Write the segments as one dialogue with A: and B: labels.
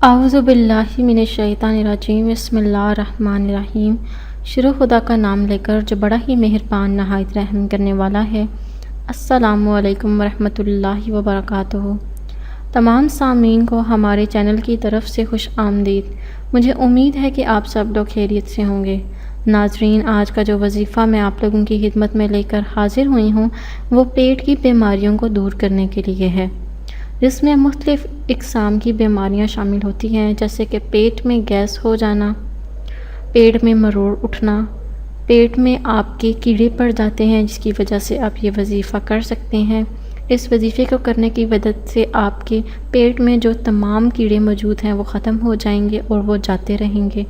A: اعوذ باللہ من الشیطان الرجیم بسم اللہ الرحمن الرحیم۔ شروع خدا کا نام لے کر جو بڑا ہی مہربان نہایت رحم کرنے والا ہے۔ السلام علیکم ورحمۃ اللہ وبرکاتہ۔ تمام سامعین کو ہمارے چینل کی طرف سے خوش آمدید۔ مجھے امید ہے کہ آپ سب لوگ خیریت سے ہوں گے۔ ناظرین، آج کا جو وظیفہ میں آپ لوگوں کی خدمت میں لے کر حاضر ہوئی ہوں وہ پیٹ کی بیماریوں کو دور کرنے کے لیے ہے، جس میں مختلف اقسام کی بیماریاں شامل ہوتی ہیں، جیسے کہ پیٹ میں گیس ہو جانا، پیٹ میں مروڑ اٹھنا، پیٹ میں آپ کے کیڑے پڑ جاتے ہیں جس کی وجہ سے آپ یہ وظیفہ کر سکتے ہیں۔ اس وظیفے کو کرنے کی وجہ سے آپ کے پیٹ میں جو تمام کیڑے موجود ہیں وہ ختم ہو جائیں گے اور وہ جاتے رہیں گے۔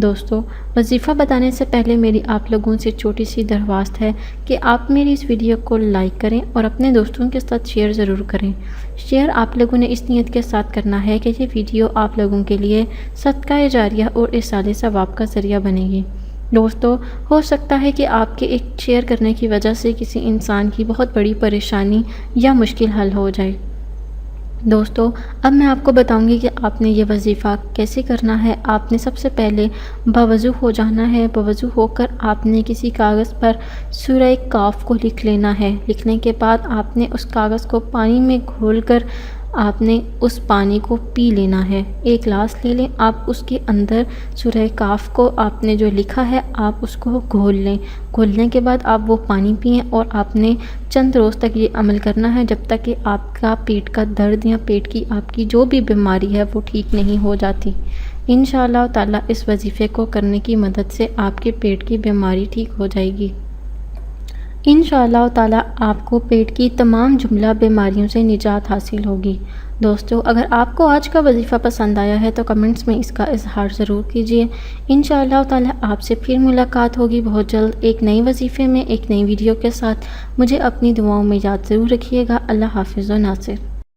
A: دوستو، وظیفہ بتانے سے پہلے میری آپ لوگوں سے چھوٹی سی درخواست ہے کہ آپ میری اس ویڈیو کو لائک کریں اور اپنے دوستوں کے ساتھ شیئر ضرور کریں۔ شیئر آپ لوگوں نے اس نیت کے ساتھ کرنا ہے کہ یہ ویڈیو آپ لوگوں کے لیے صدقہ جاریہ اور ایصال ثواب کا ذریعہ بنے گی۔ دوستو، ہو سکتا ہے کہ آپ کے ایک شیئر کرنے کی وجہ سے کسی انسان کی بہت بڑی پریشانی یا مشکل حل ہو جائے۔ دوستو، اب میں آپ کو بتاؤں گی کہ آپ نے یہ وظیفہ کیسے کرنا ہے۔ آپ نے سب سے پہلے باوضو ہو جانا ہے۔ باوضو ہو کر آپ نے کسی کاغذ پر سورہ کاف کو لکھ لینا ہے۔ لکھنے کے بعد آپ نے اس کاغذ کو پانی میں گھول کر آپ نے اس پانی کو پی لینا ہے۔ ایک گلاس لے لیں، آپ اس کے اندر سورہ کاف کو آپ نے جو لکھا ہے آپ اس کو گھول لیں۔ گھولنے کے بعد آپ وہ پانی پئیں اور آپ نے چند روز تک یہ عمل کرنا ہے جب تک کہ آپ کا پیٹ کا درد یا پیٹ کی آپ کی جو بھی بیماری ہے وہ ٹھیک نہیں ہو جاتی۔ انشاءاللہ تعالیٰ اس وظیفے کو کرنے کی مدد سے آپ کے پیٹ کی بیماری ٹھیک ہو جائے گی۔ انشاءاللہ تعالیٰ آپ کو پیٹ کی تمام جملہ بیماریوں سے نجات حاصل ہوگی۔ دوستو، اگر آپ کو آج کا وظیفہ پسند آیا ہے تو کمنٹس میں اس کا اظہار ضرور کیجیے۔ انشاءاللہ تعالیٰ آپ سے پھر ملاقات ہوگی بہت جلد ایک نئی وظیفے میں، ایک نئی ویڈیو کے ساتھ۔ مجھے اپنی دعاؤں میں یاد ضرور رکھیے گا۔ اللہ حافظ و ناصر۔